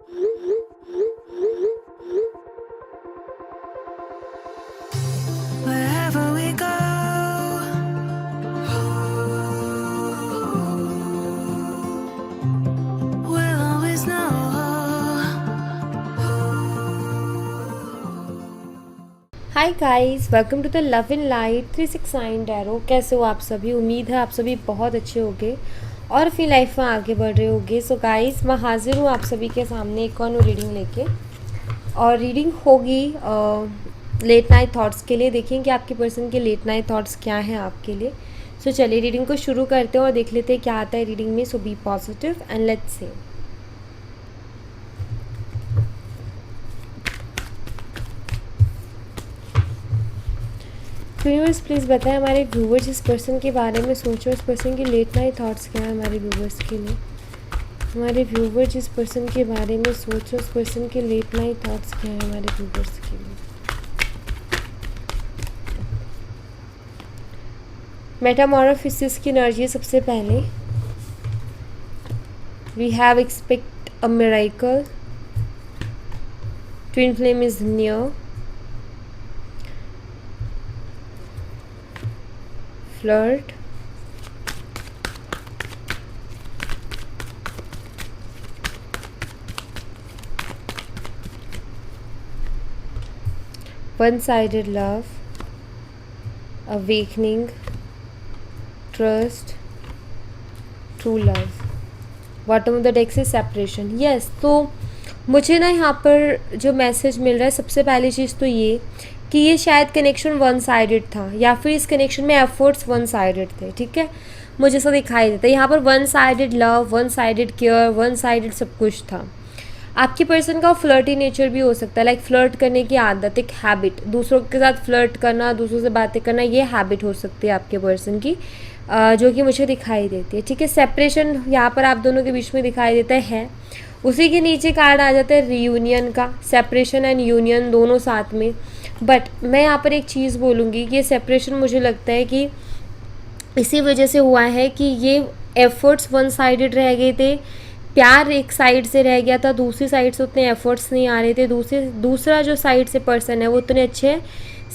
Wherever we go, we'll always know. Hi guys, welcome to the love in light 369 tarot. कैसे हो आप सभी? उम्मीद है आप सभी बहुत अच्छे होंगे और अपनी लाइफ में आगे बढ़ रहे होंगे। सो गाइस, मैं हाजिर हूँ आप सभी के सामने एक और रीडिंग लेके, और रीडिंग होगी लेट नाइट थॉट्स के लिए। देखें कि आपके पर्सन के लेट नाइट थॉट्स क्या हैं आपके लिए। सो चलिए रीडिंग को शुरू करते हैं और देख लेते हैं क्या आता है रीडिंग में। So be positive and let's say. Viewers please बताएं हमारे व्यूवर्स इस पर्सन के बारे में सोचो, इस पर्सन की लेट नाइट थॉट्स क्या है हमारे व्यूवर्स के लिए। हमारे व्यूवर्स इस पर्सन के बारे में सोचो, इस पर्सन के लेट नाइट थॉट्स क्या है हमारे व्यूवर्स के लिए। मेटामॉर्फोसिस की एनर्जी सबसे पहले। We have expect a miracle, twin flame is near, flirt, one-sided love, awakening, trust, true love. Bottom of the deck से सेपरेशन। यस, तो मुझे ना यहाँ पर जो मैसेज मिल रहा है, सबसे पहली चीज़ तो ये कि ये शायद कनेक्शन वन साइडेड था, या फिर इस कनेक्शन में एफर्ट्स वन साइडेड थे। ठीक है, मुझे ऐसा दिखाई देता है यहाँ पर one sided love, one sided care, one sided सब कुछ था। आपकी पर्सन का फ्लर्टी नेचर भी हो सकता है, लाइक फ्लर्ट करने की आदत, एक हैबिट, दूसरों के साथ फ्लर्ट करना, दूसरों से बातें करना, ये हैबिट हो सकती है आपके पर्सन की, जो कि मुझे दिखाई देती है। ठीक है, सेपरेशन यहाँ पर आप दोनों के बीच में दिखाई देता है। उसी के नीचे कार्ड आ जाता है रीयूनियन का, सेपरेशन एंड यूनियन दोनों साथ में। बट मैं यहाँ पर एक चीज़ बोलूँगी कि ये सेपरेशन मुझे लगता है कि इसी वजह से हुआ है कि ये एफर्ट्स वन साइडेड रह गए थे, प्यार एक साइड से रह गया था, दूसरी साइड से उतने एफर्ट्स नहीं आ रहे थे, दूसरा जो साइड से पर्सन है वो उतने अच्छे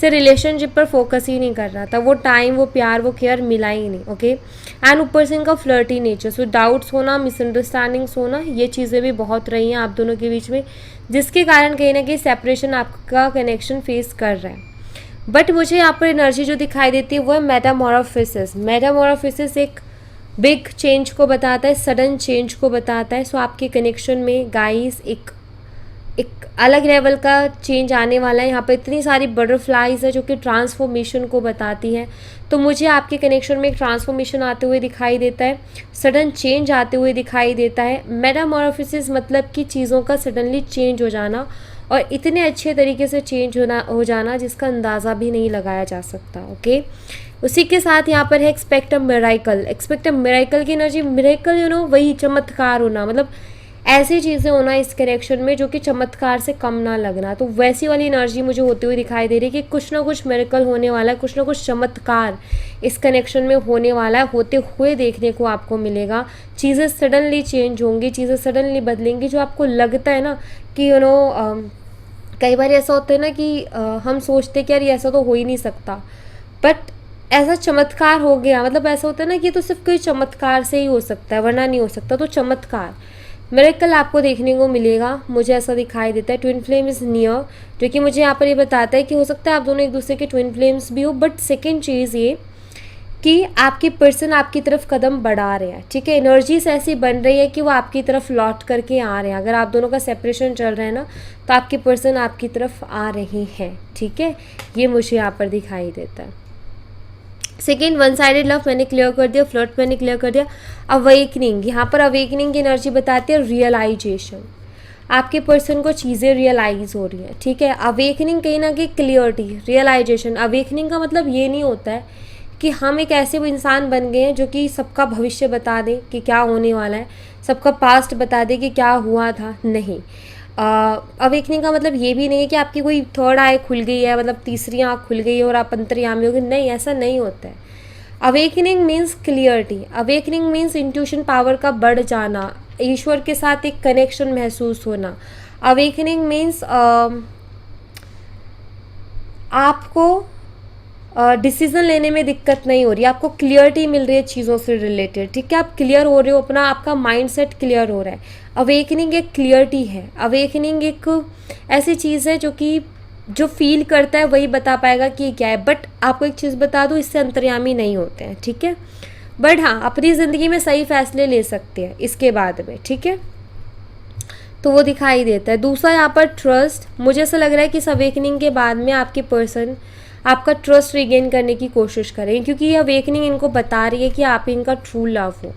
से रिलेशनशिप पर फोकस ही नहीं कर रहा था, वो टाइम, वो प्यार, वो केयर मिला ही नहीं। ओके, एंड ऊपर से इनका फ्लर्टी नेचर, सो डाउट्स होना, मिसअंडरस्टैंडिंग्स होना, ये चीज़ें भी बहुत रही हैं आप दोनों के बीच में, जिसके कारण कहीं ना कहीं सेपरेशन आपका कनेक्शन फेस कर रहा है। बट मुझे यहाँ पर एनर्जी जो दिखाई देती है वो है मेटामॉर्फोसिस। मेटामॉर्फोसिस एक बिग चेंज को बताता है, सडन चेंज को बताता है। सो आपके कनेक्शन में गाइस एक अलग लेवल का चेंज आने वाला है। यहाँ पर इतनी सारी बटरफ्लाइज है जो कि ट्रांसफॉर्मेशन को बताती हैं। तो मुझे आपके कनेक्शन में एक ट्रांसफॉर्मेशन आते हुए दिखाई देता है, सडन चेंज आते हुए दिखाई देता है। मेटामॉर्फोसिस मतलब कि चीज़ों का सडनली चेंज हो जाना, और इतने अच्छे तरीके से चेंज हो जाना जिसका अंदाज़ा भी नहीं लगाया जा सकता। ओके, उसी के साथ यहाँ पर है expect a miracle. Expect a miracle की एनर्जी, मिरेकल वही चमत्कार होना, मतलब ऐसी चीज़ें होना इस कनेक्शन में जो कि चमत्कार से कम ना लगना। तो वैसी वाली एनर्जी मुझे होती हुई दिखाई दे रही है कि कुछ ना कुछ मिरेकल होने वाला है, कुछ ना कुछ चमत्कार इस कनेक्शन में होने वाला है, होते हुए देखने को आपको मिलेगा। चीज़ें सडनली चेंज होंगी, चीज़ें सडनली बदलेंगी। जो आपको लगता है ना कि कई बार ऐसा होता है ना कि हम सोचते कि यार ये ऐसा तो हो ही नहीं सकता, बट ऐसा चमत्कार हो गया, मतलब ऐसा होता है ना कि तो सिर्फ कोई चमत्कार से ही हो सकता है, वरना नहीं हो सकता। तो चमत्कार, मिरेकल आपको देखने को मिलेगा, मुझे ऐसा दिखाई देता है। ट्विन फ्लेम इज़ नियर, जो कि मुझे यहाँ पर ये बताता है कि हो सकता है आप दोनों एक दूसरे के ट्विन फ्लेम्स भी हो। बट सेकेंड चीज़ ये कि आपकी पर्सन आपकी तरफ कदम बढ़ा रहे हैं। ठीक है, एनर्जीज ऐसी बन रही है कि वो आपकी तरफ लौट करके आ रहे हैं। अगर आप दोनों का सेपरेशन चल रहा है ना, तो आपकी पर्सन आपकी तरफ आ रही हैं। ठीक है, ये मुझे यहाँ पर दिखाई देता है। सेकेंड, वन साइडेड लव मैंने क्लियर कर दिया, फ्लर्ट मैंने क्लियर कर दिया। अवेकनिंग, यहाँ पर अवेकनिंग की एनर्जी बताती है रियलाइजेशन, आपके पर्सन को चीज़ें रियलाइज हो रही हैं। ठीक है, अवेकनिंग कहीं ना कहीं क्लियरिटी, रियलाइजेशन। अवेकनिंग का मतलब ये नहीं होता है कि हम एक ऐसे इंसान बन गए हैं जो कि सबका भविष्य बता दें कि क्या होने वाला है, सबका पास्ट बता दें कि क्या हुआ था। नहीं, अवेकनिंग का मतलब ये भी नहीं है कि आपकी कोई थर्ड आई खुल गई है, मतलब तीसरी आँख खुल गई है और आप अंतर्यामी हो गए। नहीं, ऐसा नहीं होता है। Awakening means clarity, awakening means intuition power का बढ़ जाना, ईश्वर के साथ एक कनेक्शन महसूस होना। अवेकनिंग मीन्स आपको डिसीजन लेने में दिक्कत नहीं हो रही, आपको क्लियरिटी मिल रही है चीज़ों से रिलेटेड, ठीक है, आप क्लियर हो रहे हो, अपना आपका माइंडसेट क्लियर हो रहा है। अवेकनिंग एक क्लियरिटी है, अवेकनिंग एक ऐसी चीज़ है जो कि जो फील करता है वही बता पाएगा कि ये क्या है। बट आपको एक चीज़ बता दूँ, इससे अंतर्यामी नहीं होते हैं, ठीक है। बट हाँ, अपनी ज़िंदगी में सही फैसले ले सकते हैं इसके बाद में, ठीक है, तो वो दिखाई देता है। दूसरा यहाँ पर ट्रस्ट, मुझे ऐसा लग रहा है कि इस अवेकनिंग के बाद में आपके पर्सन आपका ट्रस्ट रिगेन करने की कोशिश करें, क्योंकि ये अवेकनिंग इनको बता रही है कि आप इनका ट्रू लव हो।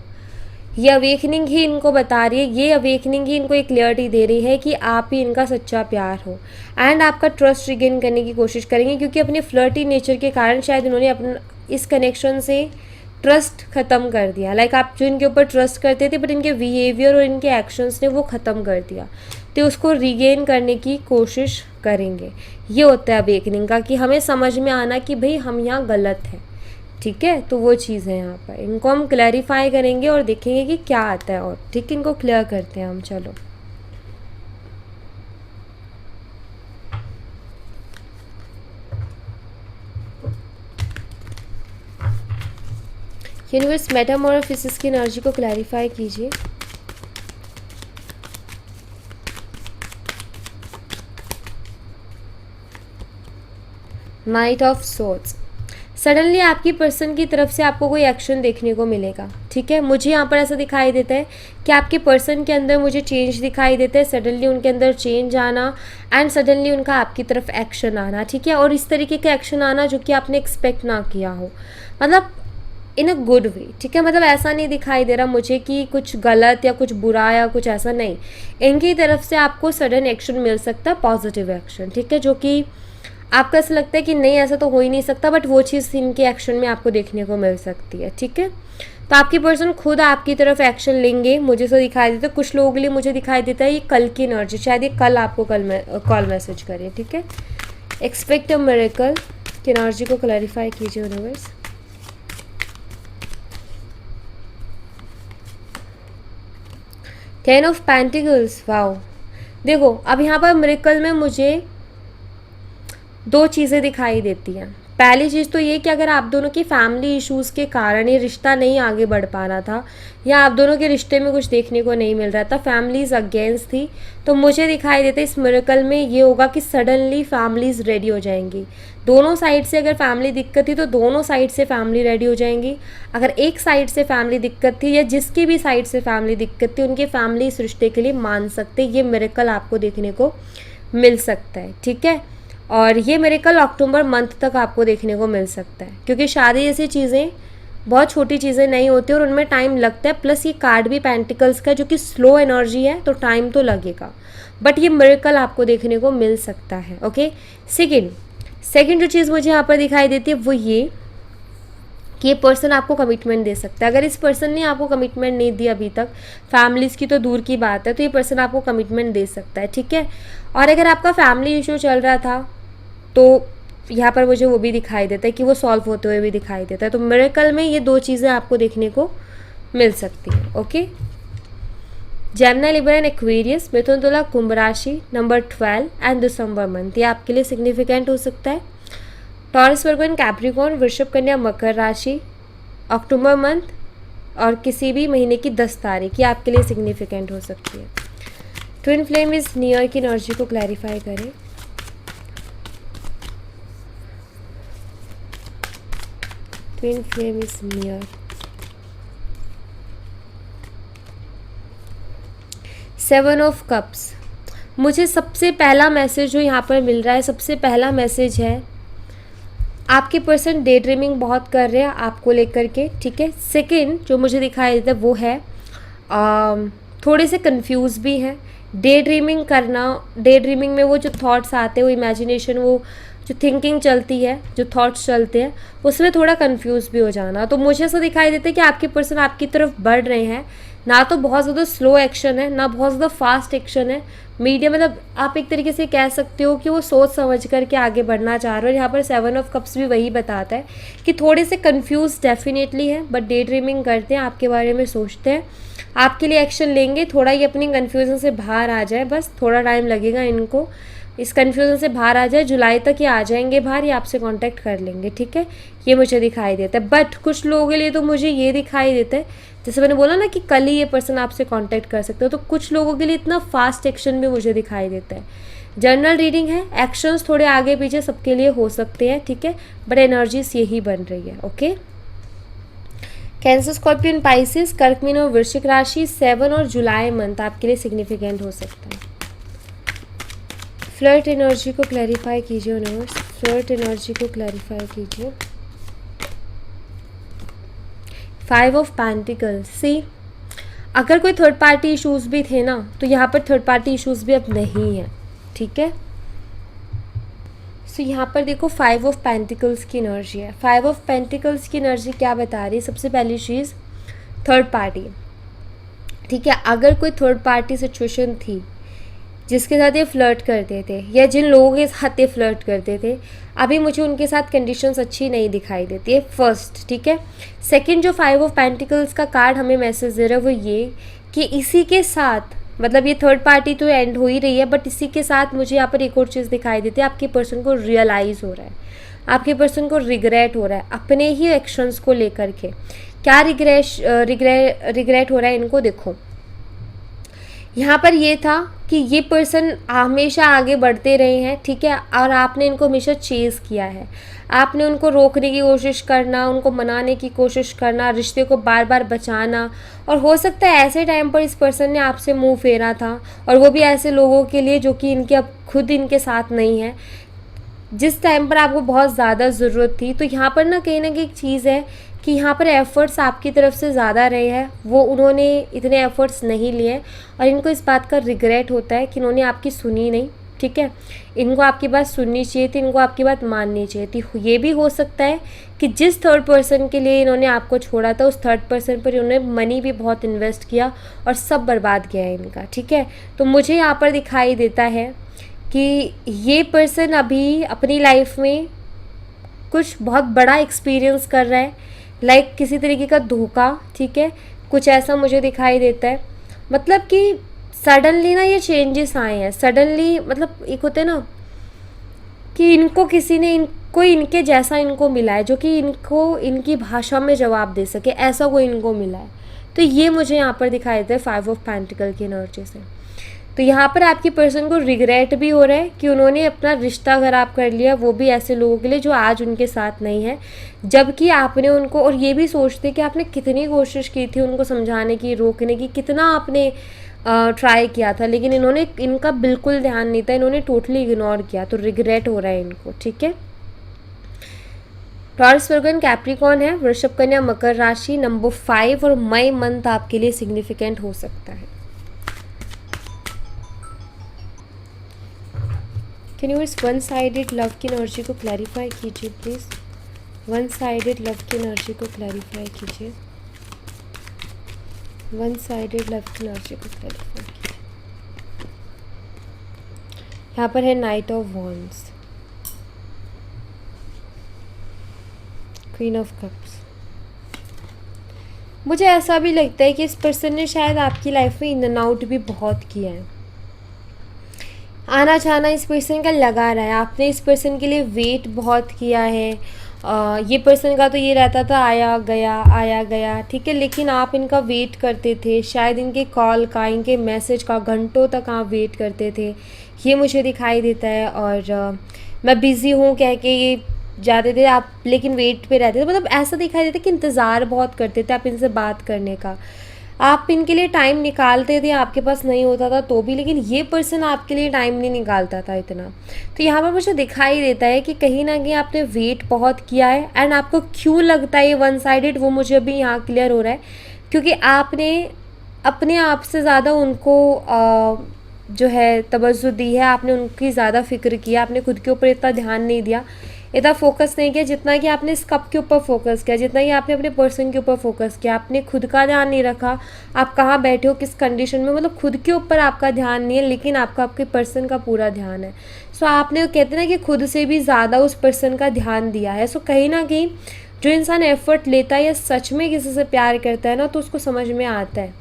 ये अवेकनिंग ही इनको बता रही है, ये अवेकनिंग ही इनको एक क्लियरिटी दे रही है कि आप ही इनका सच्चा प्यार हो, एंड आपका ट्रस्ट रिगेन करने की कोशिश करेंगे, क्योंकि अपने फ्लर्टी नेचर के कारण शायद इन्होंने अपना इस कनेक्शन से ट्रस्ट ख़त्म कर दिया। लाइक आप जो इनके ऊपर ट्रस्ट करते थे, बट इनके बिहेवियर और इनके एक्शंस ने वो ख़त्म कर दिया, तो उसको रिगेन करने की कोशिश करेंगे। ये होता है अवेकनिंग का, कि हमें समझ में आना कि भाई हम यहाँ गलत हैं, ठीक है, तो वो चीज़ है यहाँ पर। इनको हम क्लैरिफाई करेंगे और देखेंगे कि क्या आता है, और ठीक है, इनको क्लियर करते हैं हम। चलो, यूनिवर्स मेटामॉर्फोसिस की एनर्जी को क्लैरिफाई कीजिए। नाइट ऑफ सोर्ड्स, सडनली आपकी पर्सन की तरफ से आपको कोई एक्शन देखने को मिलेगा, ठीक है। मुझे यहाँ पर ऐसा दिखाई देता है कि आपके पर्सन के अंदर मुझे चेंज दिखाई देता है, सडनली उनके अंदर चेंज आना, एंड सडनली उनका आपकी तरफ एक्शन आना, ठीक है, और इस तरीके का एक्शन आना जो कि आपने एक्सपेक्ट ना किया हो, मतलब इन अ गुड वे, ठीक है। मतलब ऐसा नहीं दिखाई दे रहा मुझे कि कुछ गलत या कुछ बुरा या कुछ ऐसा नहीं, इनकी तरफ से आपको सडन एक्शन मिल सकता है, पॉजिटिव एक्शन, ठीक है, जो कि आपको ऐसा लगता है कि नहीं ऐसा तो हो ही नहीं सकता, बट वो चीज़ इनके एक्शन में आपको देखने को मिल सकती है, ठीक है। तो आपकी पर्सन खुद आपकी तरफ एक्शन लेंगे, मुझे तो दिखाई देता है। कुछ लोगों के लिए मुझे दिखाई देता है ये कल की एनर्जी, शायद ये कल आपको कॉल मैसेज करें, ठीक है। एक्सपेक्ट अ मिरेकल की एनर्जी को क्लैरिफाई कीजिए universe. Ten of pentacles, wow, देखो अब यहाँ पर मिरेकल में मुझे दो चीज़ें दिखाई देती हैं। पहली चीज़ तो ये कि अगर आप दोनों की फैमिली इश्यूज़ के कारण ये रिश्ता नहीं आगे बढ़ पा रहा था, या आप दोनों के रिश्ते में कुछ देखने को नहीं मिल रहा था, फैमिलीज़ अगेंस्ट थी, तो मुझे दिखाई देता है इस मिरेकल में ये होगा कि सडनली फैमिलीज़ रेडी हो जाएंगी। दोनों साइड से अगर फैमिली दिक्कत थी तो दोनों साइड से फैमिली रेडी हो जाएंगी। अगर एक साइड से फैमिली दिक्कत थी या जिसकी भी साइड से फैमिली दिक्कत थी, उनके फैमिली इस रिश्ते के लिए मान सकते, ये मिरेकल आपको देखने को मिल सकता है, ठीक है। और ये मिरेकल अक्टूबर मंथ तक आपको देखने को मिल सकता है, क्योंकि शादी जैसी चीज़ें बहुत छोटी चीज़ें नहीं होती और उनमें टाइम लगता है। प्लस ये कार्ड भी पेंटिकल्स का जो कि स्लो एनर्जी है, तो टाइम तो लगेगा, बट ये मिरेकल आपको देखने को मिल सकता है, ओके। सेकंड जो चीज़ मुझे यहाँ पर दिखाई देती है वो ये कि ये पर्सन आपको कमिटमेंट दे सकता है। अगर इस पर्सन ने आपको कमिटमेंट नहीं दी अभी तक, फैमिलीज़ की तो दूर की बात है, तो ये पर्सन आपको कमिटमेंट दे सकता है, ठीक है। और अगर आपका फैमिली इशू चल रहा था तो यहाँ पर मुझे वो भी दिखाई देता है कि वो सॉल्व होते हुए भी दिखाई देता है। तो मिरेकल में ये दो चीज़ें आपको देखने को मिल सकती हैं, okay. Gemini, Libra and Aquarius, मिथुन, तुला, कुंभ राशि, नंबर 12 एंड दिसंबर मंथ, ये आपके लिए सिग्निफिकेंट हो सकता है। टॉरस, वर्गो एंड कैप्रिकॉर्न, वृषभ, कन्या, मकर राशि, अक्टूबर मंथ और किसी भी महीने की 10 तारीख, ये आपके लिए सिग्निफिकेंट हो सकती है। ट्विन फ्लेम इज नियर की एनर्जी को क्लैरिफाई करें। Twin flame is near, seven of cups, मुझे सबसे पहला मैसेज जो यहाँ पर मिल रहा है, सबसे पहला मैसेज है आपके पर्सन डे ड्रीमिंग बहुत कर रहे हैं आपको लेकर के, ठीक है। सेकंड जो मुझे दिखाई देता है वो है थोड़े से कंफ्यूज भी हैं। डे ड्रीमिंग करना, डे ड्रीमिंग में वो जो थॉट्स आते हैं, वो इमेजिनेशन, वो जो थिंकिंग चलती है, जो थॉट्स चलते हैं, उसमें थोड़ा कंफ्यूज भी हो जाना। तो मुझे ऐसा दिखाई देता है कि आपके पर्सन आपकी तरफ बढ़ रहे हैं, ना तो बहुत ज़्यादा स्लो एक्शन है, ना बहुत ज़्यादा फास्ट एक्शन है, मीडियम, मतलब आप एक तरीके से कह सकते हो कि वो सोच समझ करके आगे बढ़ना चाह रहे हो। और यहाँ पर 7 ऑफ कप्स भी वही बताता है कि थोड़े से कंफ्यूज डेफिनेटली है, बट डे ड्रीमिंग करते हैं, आपके बारे में सोचते हैं, आपके लिए एक्शन लेंगे, थोड़ा ये अपनी कन्फ्यूज़न से बाहर आ जाए, बस थोड़ा टाइम लगेगा इनको, इस कन्फ्यूज़न से बाहर आ जाए, जुलाई तक ये आ जाएंगे बाहर, ये आपसे कांटेक्ट कर लेंगे, ठीक है, ये मुझे दिखाई देता है। बट कुछ लोगों के लिए तो मुझे ये दिखाई देता है, जैसे मैंने बोला ना कि कल ही ये पर्सन आपसे कांटेक्ट कर सकते हो, तो कुछ लोगों के लिए इतना फास्ट एक्शन भी मुझे दिखाई देता है। जनरल रीडिंग है, एक्शंस थोड़े आगे पीछे सबके लिए हो सकते हैं, ठीक है, बट एनर्जीज यही बन रही है। ओके, कैंसर, स्कॉर्पियन, पाइसिस, कर्क, मीन और वृश्चिक राशि 7 और जुलाई मंथ आपके लिए सिग्निफिकेंट हो सकता है। फ्लर्ट एनर्जी को क्लैरिफाई कीजिए यूनिवर्स, फ्लर्ट एनर्जी को क्लैरिफाई कीजिए। 5 ऑफ पेंटिकल्स, सी अगर कोई थर्ड पार्टी इश्यूज भी थे ना, तो यहाँ पर थर्ड पार्टी इश्यूज भी अब नहीं है, ठीक है। सो यहाँ पर देखो 5 ऑफ पेंटिकल्स की एनर्जी है। 5 ऑफ पेंटिकल्स की एनर्जी क्या बता रही है? सबसे पहली चीज़ थर्ड पार्टी, ठीक है। अगर कोई थर्ड पार्टी सिचुएशन थी जिसके साथ ये फ्लर्ट करते थे या जिन लोगों के साथ ये फ्लर्ट करते थे, अभी मुझे उनके साथ कंडीशंस अच्छी नहीं दिखाई देती है, फर्स्ट, ठीक है। सेकंड, जो 5 ऑफ पेंटिकल्स का कार्ड हमें मैसेज दे रहा है वो ये कि इसी के साथ, मतलब ये थर्ड पार्टी तो एंड हो ही रही है, बट इसी के साथ मुझे यहाँ पर एक और चीज़ दिखाई देती है, आपके पर्सन को रियलाइज़ हो रहा है, आपके पर्सन को रिग्रेट हो रहा है अपने ही एक्शंस को लेकर के। क्या रिग्रेट हो रहा है इनको? देखो यहाँ पर ये था कि ये पर्सन हमेशा आगे बढ़ते रहे हैं, ठीक है, और आपने इनको हमेशा चेज़ किया है, आपने उनको रोकने की कोशिश करना, उनको मनाने की कोशिश करना, रिश्ते को बार बार बचाना, और हो सकता है ऐसे टाइम पर इस पर्सन ने आपसे मुंह फेरा था, और वो भी ऐसे लोगों के लिए जो कि इनके अब खुद इनके साथ नहीं है, जिस टाइम पर आपको बहुत ज़्यादा ज़रूरत थी। तो यहाँ पर ना कहीं एक चीज़ है कि यहाँ पर एफ़र्ट्स आपकी तरफ से ज़्यादा रहे हैं, वो उन्होंने इतने एफ़र्ट्स नहीं लिए, और इनको इस बात का रिग्रेट होता है कि इन्होंने आपकी सुनी नहीं, ठीक है। इनको आपकी बात सुननी चाहिए थी, इनको आपकी बात माननी चाहिए थी। ये भी हो सकता है कि जिस थर्ड पर्सन के लिए इन्होंने आपको छोड़ा था, उस थर्ड पर्सन पर इन्होंने मनी भी बहुत इन्वेस्ट किया और सब बर्बाद किया है इनका, ठीक है। तो मुझे यहाँ पर दिखाई देता है कि ये पर्सन अभी अपनी लाइफ में कुछ बहुत बड़ा एक्सपीरियंस कर रहा है, लाइक किसी तरीके का धोखा, ठीक है, कुछ ऐसा मुझे दिखाई देता है। मतलब कि सडनली ना ये चेंजेस आए हैं, सडनली, मतलब एक होता है ना कि इनको किसी ने इनको इनके जैसा इनको मिला है, जो कि इनको इनकी भाषा में जवाब दे सके, ऐसा कोई इनको मिला है। तो ये मुझे यहाँ पर दिखाई देता है 5 ऑफ पेंटिकल की एनर्जी से। तो यहाँ पर आपकी पर्सन को रिग्रेट भी हो रहा है कि उन्होंने अपना रिश्ता ख़राब कर लिया, वो भी ऐसे लोगों के लिए जो आज उनके साथ नहीं है, जबकि आपने उनको, और ये भी सोचते कि आपने कितनी कोशिश की थी उनको समझाने की, रोकने की, कितना आपने ट्राई किया था, लेकिन इन्होंने, इनका बिल्कुल ध्यान नहीं था, इन्होंने टोटली इग्नोर किया। तो रिग्रेट हो रहा है इनको, ठीक है। टॉरस, वर्गो, कैप्रिकॉर्न है, वृषभ, कन्या, मकर राशि, नंबर 5 और मई मंथ आपके लिए सिग्निफिकेंट हो सकता है। कैन यू इस वन साइडेड लव की एनर्जी को क्लैरिफाई कीजिए प्लीज़? वन साइडेड लव की एनर्जी को क्लैरिफाई कीजिए, वन साइडेड लव की एनर्जी को क्लैरिफाई कीजिए। यहाँ पर है night of wands, queen of cups. मुझे ऐसा भी लगता है कि इस पर्सन ने शायद आपकी लाइफ में इन एंड आउट भी बहुत किया है, आना जाना इस पर्सन का लगा रहा है, आपने इस पर्सन के लिए वेट बहुत किया है। ये पर्सन का तो ये रहता था आया गया, ठीक है, लेकिन आप इनका वेट करते थे, शायद इनके कॉल का, इनके मैसेज का घंटों तक आप वेट करते थे, ये मुझे दिखाई देता है। और मैं बिज़ी हूँ कह के ये जाते थे आप, लेकिन वेट पे रहते थे, मतलब ऐसा दिखाई देता कि इंतज़ार बहुत करते थे आप इनसे बात करने का, आप इनके लिए टाइम निकालते थे, आपके पास नहीं होता था तो भी, लेकिन ये पर्सन आपके लिए टाइम नहीं निकालता था इतना। तो यहाँ पर मुझे दिखाई देता है कि कहीं ना कहीं आपने वेट बहुत किया है, एंड आपको क्यों लगता है ये वन साइडेड, वो मुझे अभी यहाँ क्लियर हो रहा है, क्योंकि आपने अपने आप से ज़्यादा उनको जो है तवज्जो दी है, आपने उनकी ज़्यादा फिक्र किया, आपने खुद के ऊपर इतना ध्यान नहीं दिया, इतना फोकस नहीं किया जितना कि आपने इस कप के ऊपर फोकस किया, जितना कि आपने अपने पर्सन के ऊपर फोकस किया। आपने खुद का ध्यान नहीं रखा, आप कहाँ बैठे हो, किस कंडीशन में, मतलब खुद के ऊपर आपका ध्यान नहीं है, लेकिन आपका आपके पर्सन का पूरा ध्यान है। सो आपने कहते हैं ना कि खुद से भी ज़्यादा उस पर्सन का ध्यान दिया है। सो कहीं ना कहीं जो इंसान एफर्ट लेता है या सच में किसी से प्यार करता है ना, तो उसको समझ में आता है,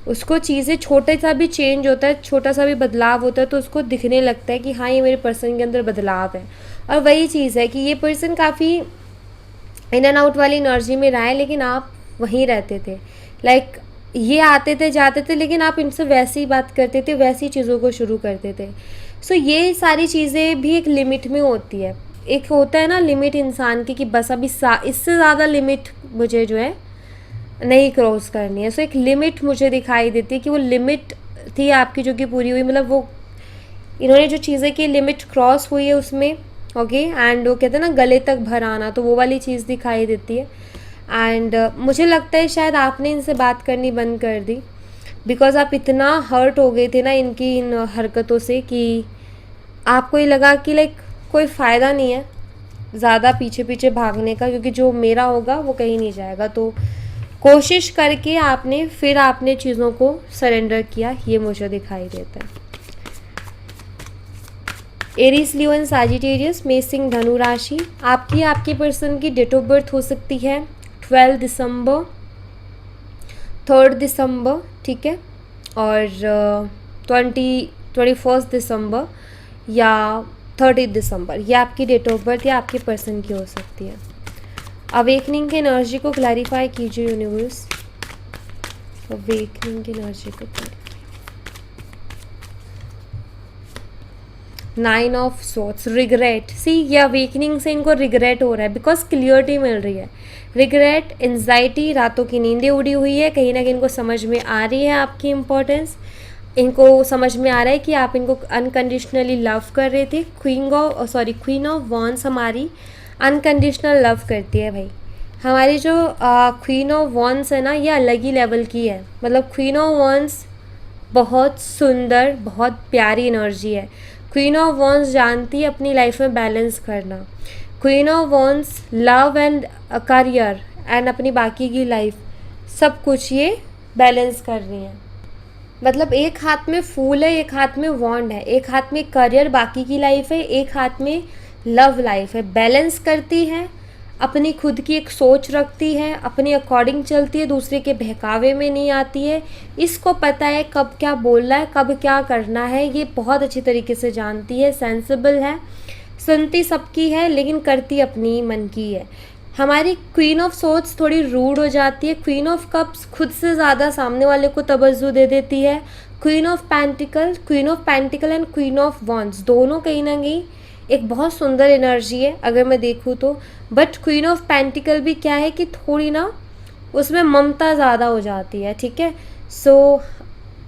उसको चीज़ें छोटा सा भी चेंज होता है, छोटा सा भी बदलाव होता है, तो उसको दिखने लगता है कि हाँ ये मेरे पर्सन के अंदर बदलाव है। और वही चीज़ है कि ये पर्सन काफ़ी इन एंड आउट वाली एनर्जी में रहा है, लेकिन आप वहीं रहते थे। लाइक ये आते थे जाते थे, लेकिन आप इनसे वैसी ही बात करते थे, वैसी चीज़ों को शुरू करते थे। सो ये सारी चीज़ें भी एक लिमिट में होती है। एक होता है ना लिमिट इंसान की कि बस अभी इससे ज़्यादा लिमिट मुझे जो है नहीं क्रॉस करनी है। सो एक लिमिट मुझे दिखाई देती है कि वो लिमिट थी आपकी जो कि पूरी हुई, मतलब वो इन्होंने जो चीज़ें की लिमिट क्रॉस हुई है उसमें। ओके, एंड वो कहते हैं ना गले तक भर आना, तो वो वाली चीज़ दिखाई देती है। एंड मुझे लगता है शायद आपने इनसे बात करनी बंद कर दी, बिकॉज आप इतना हर्ट हो गए थे ना इनकी इन हरकतों से कि आपको ये लगा कि लाइक कोई फ़ायदा नहीं है ज़्यादा पीछे पीछे भागने का, क्योंकि जो मेरा होगा वो कहीं नहीं जाएगा। तो कोशिश करके आपने चीज़ों को सरेंडर किया, ये मुझे दिखाई देता है। एरीज, लियो एंड सैजिटेरियस, मेषिंग, धनु राशि। आपके पर्सन की डेट ऑफ बर्थ हो सकती है 12 दिसंबर, 3 दिसंबर, ठीक है, और 21 दिसंबर या 30 दिसंबर, ये आपकी डेट ऑफ बर्थ या आपके पर्सन की हो सकती है। अवेकनिंग की एनर्जी को क्लैरिफाई कीजिए यूनिवर्स, अवेकनिंग की एनर्जी को। 9 ऑफ सॉर्ड्स, रिग्रेट। सी ये अवेकनिंग से इनको रिग्रेट हो रहा है, बिकॉज क्लियरिटी मिल रही है। रिग्रेट, एंजाइटी, रातों की नींदें उड़ी हुई है, कहीं ना कहीं इनको समझ में आ रही है आपकी इम्पोर्टेंस, इनको समझ में आ रहा है कि आप इनको अनकंडीशनली लव कर रहे थे। क्वीन ऑफ वॉन्ड्स हमारी अनकंडीशनल लव करती है भाई। हमारी जो क्वीन ऑफ वॉन्ड्स है ना, ये अलग ही लेवल की है। मतलब क्वीन ऑफ वॉन्ड्स बहुत सुंदर, बहुत प्यारी एनर्जी है। क्वीन ऑफ वॉन्ड्स जानती है अपनी लाइफ में बैलेंस करना। Queen of wands love and career and अपनी बाकी की लाइफ सब कुछ ये बैलेंस कर रही हैं। मतलब एक हाथ में फूल है, एक हाथ में वॉन्ड है, एक हाथ में करियर बाकी की लाइफ है, एक हाथ में लव लाइफ है। बैलेंस करती है, अपनी खुद की एक सोच रखती है, अपने अकॉर्डिंग चलती है, दूसरे के बहकावे में नहीं आती है। इसको पता है कब क्या बोलना है, कब क्या करना है, ये बहुत अच्छी तरीके से जानती है। सेंसिबल है, सुनती सबकी है, लेकिन करती अपनी मन की है। हमारी क्वीन ऑफ सोर्ड्स थोड़ी रूड हो जाती है। क्वीन ऑफ कप्स खुद से ज़्यादा सामने वाले को तवज्जो दे देती है। Queen of pentacle and queen of wands दोनों कहीं ना कहीं एक बहुत सुंदर एनर्जी है अगर मैं देखूँ तो। बट क्वीन ऑफ पेंटिकल भी क्या है कि थोड़ी ना उसमें ममता ज़्यादा हो जाती है, ठीक है। सो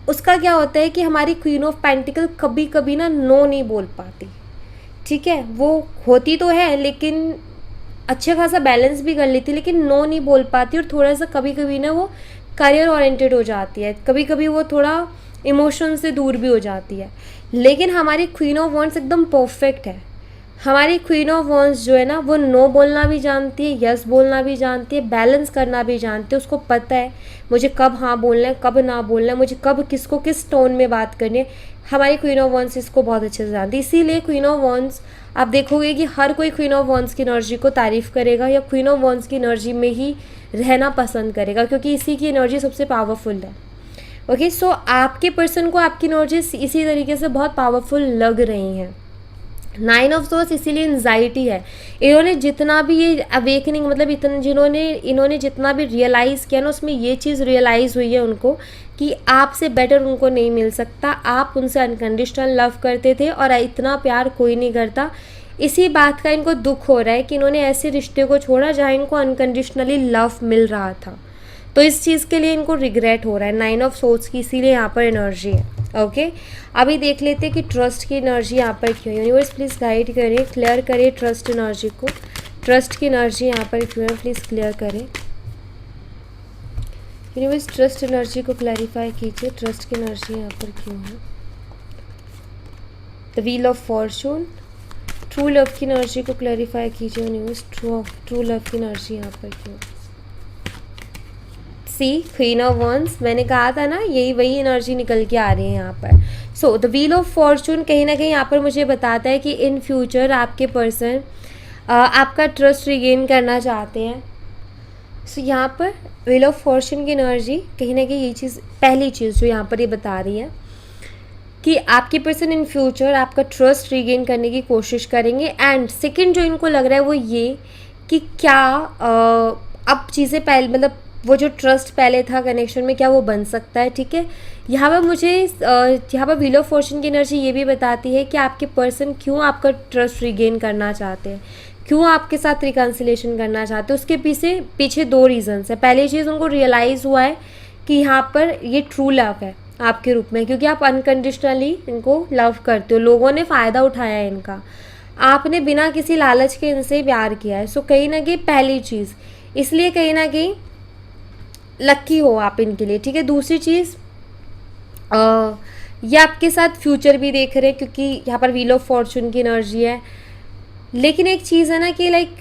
उसका क्या होता है कि हमारी क्वीन ऑफ पेंटिकल कभी कभी ना नो नहीं बोल पाती, ठीक है। वो होती तो है लेकिन अच्छा खासा बैलेंस भी कर लेती, लेकिन नो नहीं बोल पाती, और थोड़ा सा कभी कभी ना वो करियर ओरिएंटेड हो जाती है, कभी कभी वो थोड़ा इमोशन से दूर भी हो जाती है। लेकिन हमारी क्वीन ऑफ वॉन्ड्स एकदम परफेक्ट है। हमारी क्वीन ऑफ वॉन्ड्स जो है ना, वो नो बोलना भी जानती है, यस बोलना भी जानती है, बैलेंस करना भी जानती है। उसको पता है मुझे कब हाँ बोलना है, कब ना बोलना है, मुझे कब किसको किस टोन में बात करनी है। हमारी क्वीन ऑफ वॉन्ड्स इसको बहुत अच्छे से जानती है। इसीलिए क्वीन ऑफ वॉन्ड्स आप देखोगे कि हर कोई क्वीन ऑफ वॉन्ड्स की एनर्जी को तारीफ़ करेगा या क्वीन ऑफ वॉन्ड्स की एनर्जी में ही रहना पसंद करेगा, क्योंकि इसी की एनर्जी सबसे पावरफुल है। ओके, सो आपके पर्सन को आपकी एनर्जी इसी तरीके से बहुत पावरफुल लग रही हैं। 9 ऑफ सोर्स इसीलिए एंजाइटी है। इन्होंने जितना भी ये अवेकनिंग मतलब इन्होंने जितना भी रियलाइज़ किया ना, उसमें ये चीज़ रियलाइज़ हुई है उनको कि आपसे बेटर उनको नहीं मिल सकता। आप उनसे अनकंडीशनल लव करते थे और इतना प्यार कोई नहीं करता। इसी बात का इनको दुख हो रहा है कि इन्होंने ऐसे रिश्ते को छोड़ा जहाँ इनको अनकंडीशनली लव मिल रहा था। तो इस चीज़ के लिए इनको रिग्रेट हो रहा है। 9 ऑफ सोर्स की इसीलिए यहाँ पर एनर्जी है। ओके, अभी देख लेते हैं कि ट्रस्ट की एनर्जी यहाँ पर क्यों है। यूनिवर्स प्लीज़ गाइड करें, क्लियर करें ट्रस्ट एनर्जी को। ट्रस्ट की एनर्जी यहाँ पर क्यों है, प्लीज़ क्लियर करें। यूनिवर्स ट्रस्ट एनर्जी को क्लैरिफाई कीजिए, ट्रस्ट की एनर्जी यहाँ पर क्यों है। The wheel of Fortune, true love की एनर्जी को क्लैरिफाई कीजिए न्यूज़। ट्रू लव की एनर्जी यहाँ पर क्यों? सी क्वीन ऑफ वंस, मैंने कहा था ना, यही वही एनर्जी निकल के आ रही है यहाँ पर। So the wheel of Fortune कहीं ना कहीं यहाँ पर मुझे बताता है कि इन फ्यूचर आपके पर्सन आपका ट्रस्ट रिगेन करना चाहते हैं। सो यहाँ पर व्हील ऑफ फॉर्चून की एनर्जी कहीं ना कहीं ये चीज़, पहली चीज़ जो यहाँ पर ये बता रही है कि आपके पर्सन इन फ्यूचर आपका ट्रस्ट रिगेन करने की कोशिश करेंगे। एंड सेकंड जो इनको लग रहा है वो ये कि क्या अब चीज़ें पहले, मतलब वो जो ट्रस्ट पहले था कनेक्शन में, क्या वो बन सकता है। ठीक है, यहाँ पर मुझे यहाँ पर व्हील ऑफ फॉर्चून की एनर्जी ये भी बताती है कि आपके पर्सन क्यों आपका ट्रस्ट रिगेन करना चाहते हैं, क्यों आपके साथ रिकन्सिलेशन करना चाहते हैं। उसके पीछे दो रीजंस है। पहली चीज़, उनको रियलाइज़ हुआ है कि यहाँ पर ये ट्रू लव है आपके रूप में, क्योंकि आप अनकंडीशनली इनको लव करते हो। लोगों ने फ़ायदा उठाया है इनका, आपने बिना किसी लालच के इनसे प्यार किया है। सो कहीं ना कहीं पहली चीज़, इसलिए कहीं ना कहीं लक्की हो आप इनके लिए। ठीक है, दूसरी चीज़, ये आपके साथ फ्यूचर भी देख रहे हैं क्योंकि यहाँ पर व्हील ऑफ फॉर्चून की एनर्जी है। लेकिन एक चीज़ है ना कि लाइक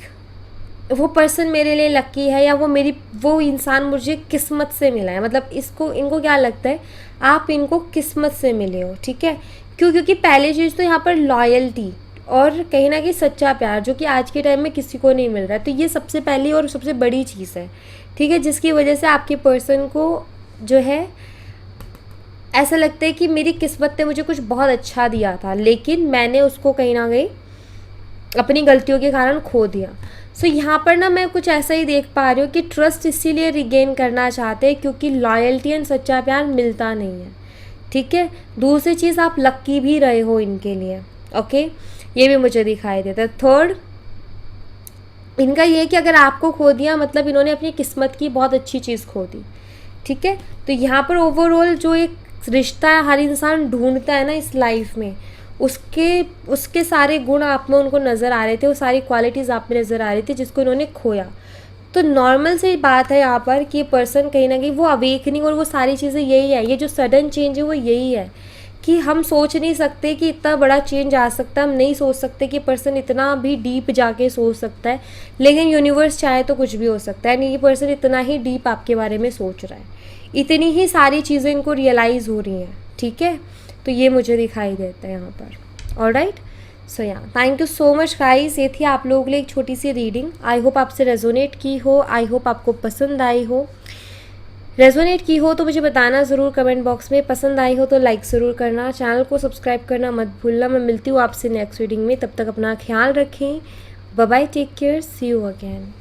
वो पर्सन मेरे लिए लक्की है, या वो इंसान मुझे किस्मत से मिला है। मतलब इनको क्या लगता है, आप इनको किस्मत से मिले हो। ठीक है, क्योंकि पहली चीज़ तो यहाँ पर लॉयल्टी और कहीं ना कहीं सच्चा प्यार, जो कि आज के टाइम में किसी को नहीं मिल रहा है। तो ये सबसे पहली और सबसे बड़ी चीज़ है। ठीक है, जिसकी वजह से आपके पर्सन को जो है ऐसा लगता है कि मेरी किस्मत ने मुझे कुछ बहुत अच्छा दिया था, लेकिन मैंने उसको कहीं ना कहीं अपनी गलतियों के कारण खो दिया। सो यहाँ पर ना मैं कुछ ऐसा ही देख पा रही हूँ कि ट्रस्ट इसीलिए रिगेन करना चाहते हैं क्योंकि लॉयल्टी एंड सच्चा प्यार मिलता नहीं है। ठीक है, दूसरी चीज़, आप लक्की भी रहे हो इनके लिए। ओके, ये भी मुझे दिखाई देता है। थर्ड, इनका ये है कि अगर आपको खो दिया मतलब इन्होंने अपनी किस्मत की बहुत अच्छी चीज़ खो दी। ठीक है, तो यहाँ पर ओवरऑल जो एक रिश्ता है हर इंसान ढूंढता है ना इस लाइफ में, उसके सारे गुण आप में उनको नज़र आ रहे थे, वो सारी क्वालिटीज़ आप में नज़र आ रही थी जिसको इन्होंने खोया। तो नॉर्मल सी बात है यहाँ पर कि ये पर्सन कहीं ना कहीं वो अवेकनिंग और वो सारी चीज़ें यही है, ये जो सडन चेंज है वो यही है कि हम सोच नहीं सकते कि इतना बड़ा चेंज आ सकता है। हम नहीं सोच सकते कि पर्सन इतना भी डीप जाके सोच सकता है, लेकिन यूनिवर्स चाहे तो कुछ भी हो सकता है। नहीं, ये पर्सन इतना ही डीप आपके बारे में सोच रहा है, इतनी ही सारी चीज़ें इनको रियलाइज़ हो रही हैं। ठीक है, तो ये मुझे दिखाई देता है यहाँ पर। ऑलराइट, सो या thank you so much guys. ये थी आप लोगों के लिए एक छोटी सी रीडिंग। आई होप आपसे रेजोनेट की हो, आई होप आपको पसंद आई हो। रेजोनेट की हो तो मुझे बताना ज़रूर कमेंट बॉक्स में। पसंद आई हो तो लाइक ज़रूर करना, चैनल को सब्सक्राइब करना मत भूलना। मैं मिलती हूँ आपसे नेक्स्ट रीडिंग में, तब तक अपना ख्याल रखें। Bye bye, take care, see you again.